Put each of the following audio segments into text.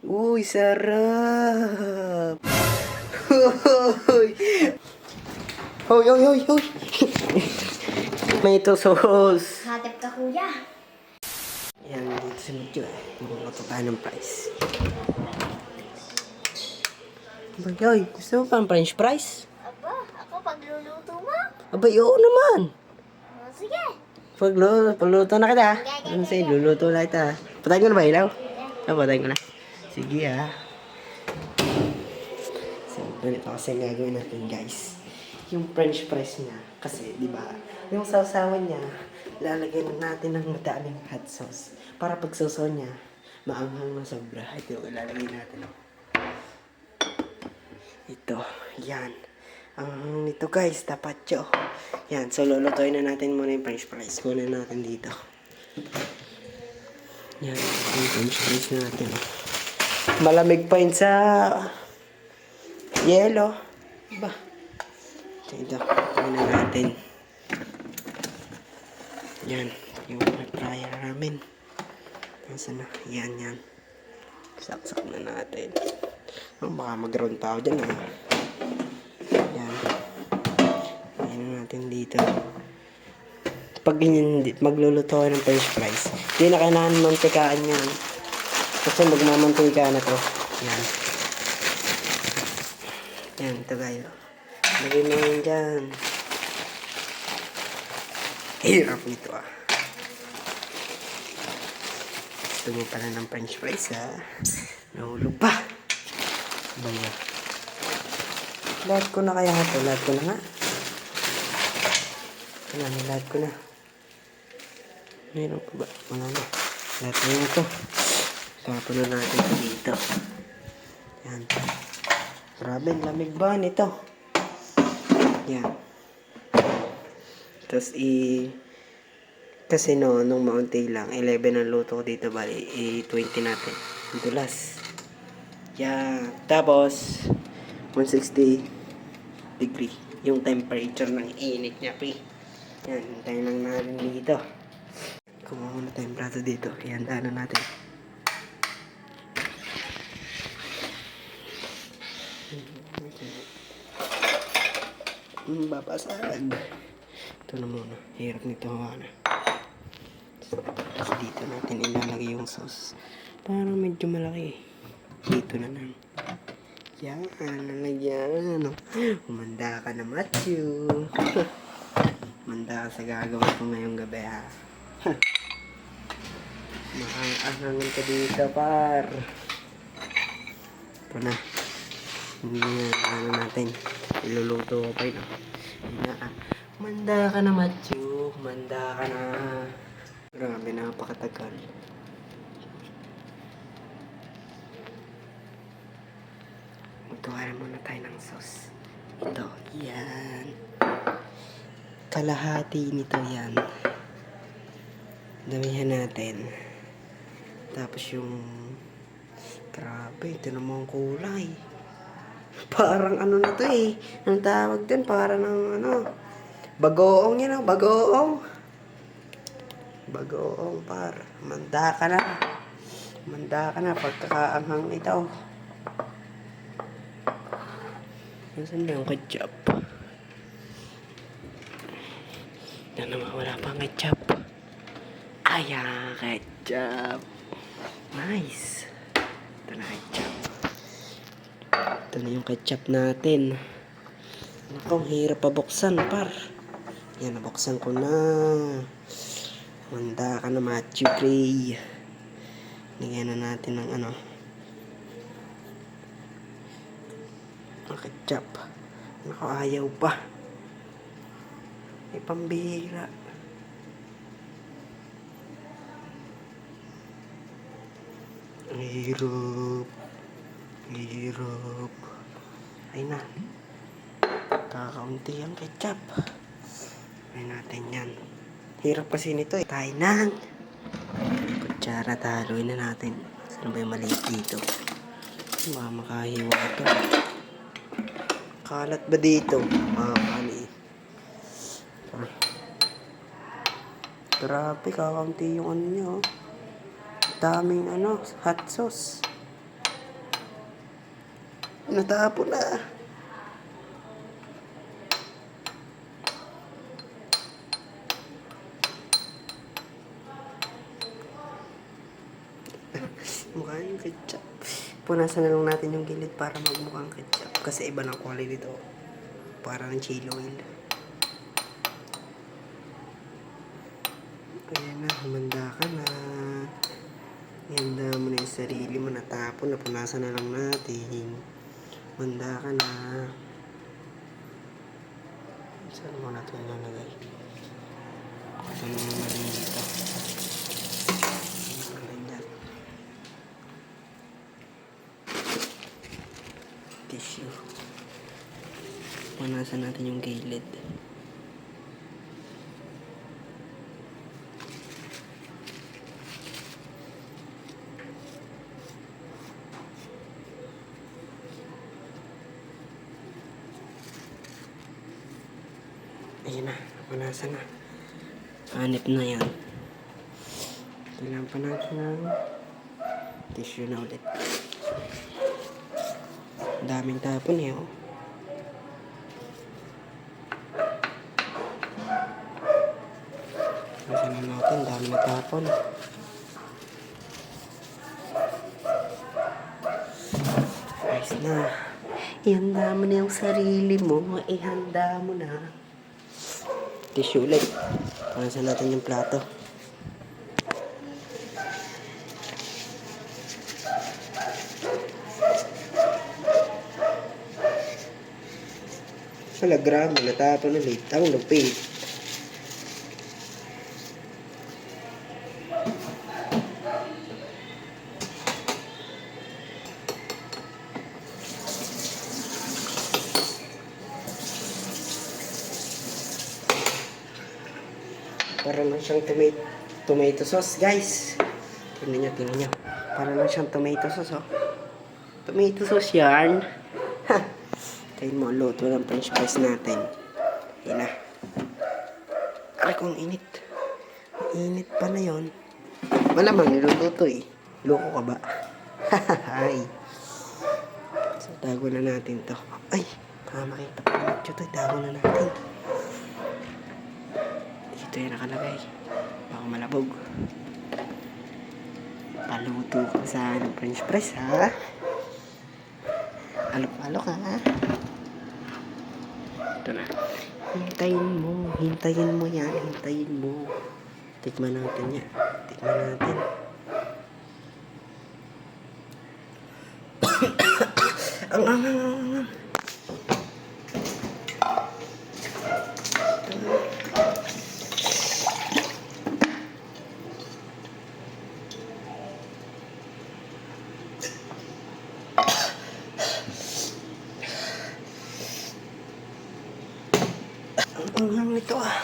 Uy, sarap! Hoy! Hoy, hoy, hoy, hoy! Tomato sauce! Hatip ka, kuya. Yan, dito sa medyo eh. Pumuluto tayo ng fries. Bagay, gusto mo pa ang french fries? Aba, ako pagluluto mo. Abay, oo naman! O, sige. Pagluto na kita. Okay. Ano sa'yo, luluto na kita. Patayin ko na ba ilaw? Patayin ko na. Sige So, ganito kasi ang gagawin natin guys. Yung french fries niya, kasi di ba, yung sausawan niya, lalagyan natin ng madaming hot sauce. Para pag sausaw niya, maanghang na sobra. Ito yung ilalagay natin. Ito, yan. Ang nito guys, tapatyo. Yan, so lulutuin na natin muna yung french fries. Kunin natin dito. Yan, yung french fries natin. Malamig pa yun sa yelo. Ba? Ito, kunin natin. Yan, yung fryer namin. Nasaan na? Yan. Saksak na natin. Oh, baka mag-round pa ako dyan. Yan. Ayan natin dito. Pag magluluto ng french fries, hindi na kailangan mantikaan yan. Kasi magmamantika na to. Yan. Yan, ito kayo. Lagay mo yan dyan. Hirap nito Gusto mo pala ng french fries Nahulog pa. Baya. Lahat ko na kaya ito. Lahat ko na nga. Lahat ko na. Mayroon pa ba? Wala na. Lahat ko na ito. Tapos na natin dito. Yan. Grabe, lamig ba nito? Yan. Tapos kasi nung maunti lang, 11 ang luto ko dito, bali, 20 natin. Ang dulas. Yan. Tapos, 160 degree. Yung temperature ng init niya, pre. Yan, hintayin lang natin dito. Kumuha muna tayong plato dito. Yan, daanan natin. Babasag. Ito na muna. Hirap nito na. Dito natin ilalagay yung sauce. Parang medyo malaki. Dito na lang. Yan. Lalagyan. Umanda ka na, Matthew. Umanda ka sa gagawin ko ngayong gabi, Maangangan ka dito, par. Ito na. Ano natin. Iluluto ko pa yun. Manda ka na, Matthew. Manda ka na. Grabe, napakatagal. Maggawa muna tayo ng sauce. Ito, yan. Kalahati nito yan. Damihan natin. Tapos yung... Grabe, ito naman ang kulay. Parang ano na to Ang tawag din, parang ng bagoong yan bagoong. Bagoong par. Manda ka na pagkakaanghang ito. Nasaan ba yung ketchup? Yan naman, wala pang ketchup. Ayan, ketchup. Nice. Ito na ketchup. Ito na yung ketchup natin. Naku, hirap pa buksan, par. Yan, nabuksan ko na. Manda ka na, Matthew Gray. Lagyan na natin ng ketchup. Naku, ayaw pa. May pambihira. Ang hirap. Ay na. Kakaunti ang ketchup. Ay natin yan. Hirap kasi nito Tayo na. Kutsara, taluin na natin. Saan ba yung maliit dito? Baka makahiwa ito. Kalat ba dito? Makakali. Grabe, kakaunti yung niya Daming hot sauce. Natapon na. Mukha yung ketchup. Punasan na lang natin yung gilid para magmukhang ketchup. Kasi iba ng quality dito. Para ng chili oil. Ayan na, humanda ka na. Ihanda mo na yung sarili mo. Natapon na, punasan na lang natin. Humanda ka na. Saan mo na ito nalagay? Ito na yung mali dito. Ganyan. Tissue. Punasan natin yung gilid. Ayan na, punasan na. Hanip na yan. Kailangan pa natin ng tissue na ulit. Daming tapon eh, oh. Punasan na natin, dami na tapon. Ayos na. Ihanda mo na yung sarili mo. Ihanda mo na. Tissue ulit. Punasan natin yung plato. Wala, grama. Natapon ulit. Ang lupit. Para lang siyang tomato sauce, guys. Tingnan nyo. Para lang siyang tomato sauce, oh. Tomato sauce yan. Ha! Tayo mo, luto ng french fries natin. Yan na. Ay, kung init. Init pa na yun. Malamang niluluto eh. Loko ka ba? Ay. So, tago na natin to. Ay, baka makita pa naman ito. Tago na natin. Dito yan nakalagay. Baka malabog. Paluto ka sa french fries, ha? Alok-alok, ha? Ito na. Hintayin mo yan. Hintayin mo. Tikman natin yan. Tikman natin. ang. Ang hang nito, ah.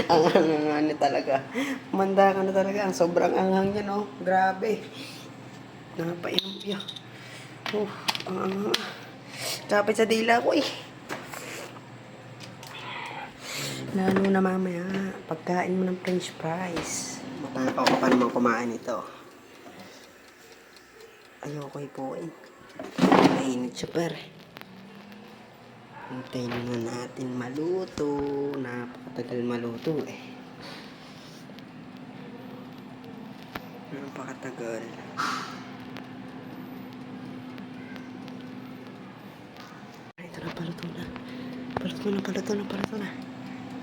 Ang anghang talaga. Manda ka na talaga. Ang sobrang anghang yan, oh. Grabe. Napainom siya. Ang anghang. Kapit sa dila ko, eh. Lalo na mamaya, pagkain mo ng french fries. Matakaw ka pa naman kumain ito. Ayoko ipuin. Mainit siya, pare. Hintayin na natin maluto. Napakatagal maluto eh. Napakatagal. Ito na, paluto na. Paluto na.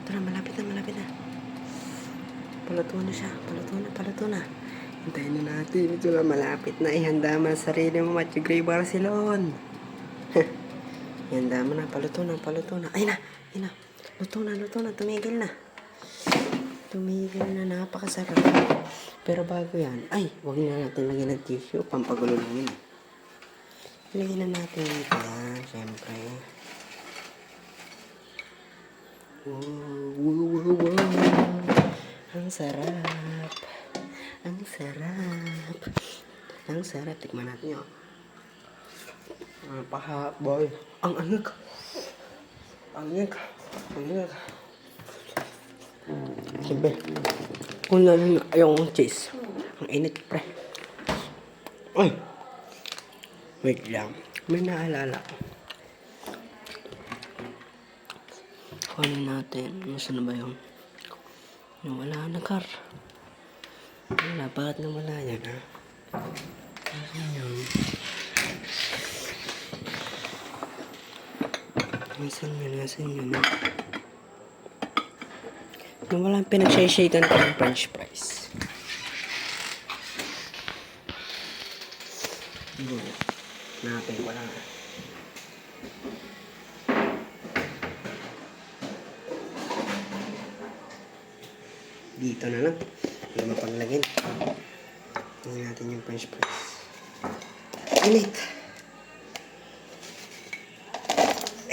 Ito na, malapit na. Paluto na siya. Paluto na. Hintayin na natin. Ito na, malapit na. Ihanda mo sa sarili mo. Matchigray Barcelona. Ihanda mo na. Paluto na. Ay na. Luto na. Tumigil na. Napakasarap. Pero bago yan, ay, huwag na natin lagyan ng tissue. Pampagulo lang yun. Lagyan na natin ito yan. Siyempre. Wow. Ang sarap. Tikman natin yun. Boy. Ang angik. Siyempre. Kung lalo na yung cheese. Ang init, pre. Ay! Wait lang. May naalala ko. Kunin natin. Nasaan na ba yun? Yung wala na car. Wala. Bakit nawala yan, ha? Nasaan yun? Nasaan yun, ha? Yung walang pinag-shake-shakean ko ng french fries. Napin ko lang. Dito na lang. Hindi mapaglagin. Tingnan natin yung french fries. Init!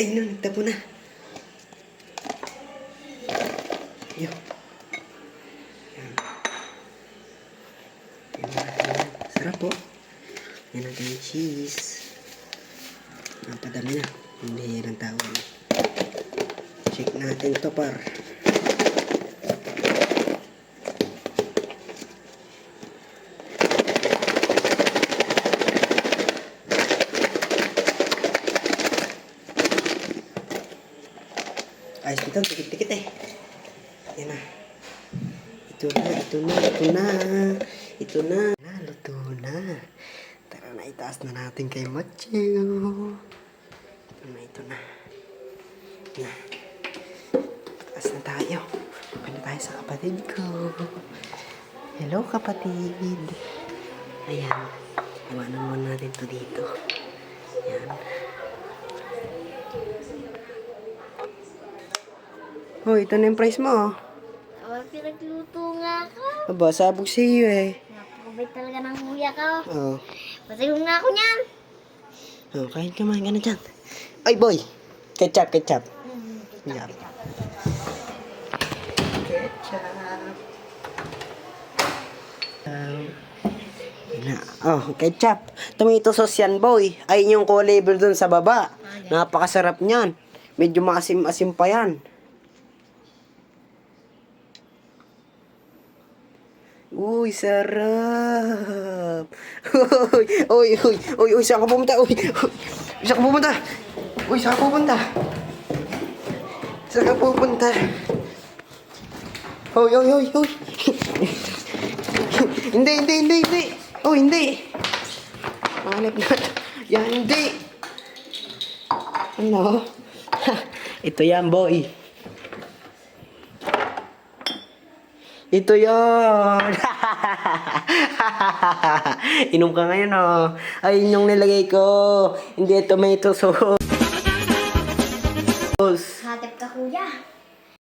Ay, no, nagtapo na. Yo. Yan. Tingnan natin yan. Sarap po. Yan natin yung cheese. Napadami na. Hindi hirang tawag. Check natin to par. Ayos dito, tikit-tikit eh. Yan na. Ito na. Naluto na. Tara na, itaas na natin kay Matthew. Ito na. Na. Taas na tayo. Punta tayo sa kapatid ko. Hello, kapatid. Ayan. Iwanan muna natin to dito. Ayan. Oh, ito na yung price mo. Oh. Pinagluto nga ako. Aba, sabog sa iyo eh. Napakabait talaga ng kuya ko. Oh. Pasayong nga ako niyan. Oh, kain ka man, gano'n dyan. Ay, boy! Ketchup. Ketchup. Ketchup. Oh, ketchup. Tomato sauce yan, boy. Ayun yung co-label dun sa baba. Napakasarap niyan. Medyo maasim-asim pa yan. Uy, sarap. Uy, saan ka pumunta? Saan ka pupunta? Uy. Hindi. Oh, hindi. Hanap na. Yan, hindi. Ano? Ito yan, boy. Ito yon. Inom ka ngayon, oh. Ayun yung nilagay ko. Hindi tomato sauce. Hatip ka kuya.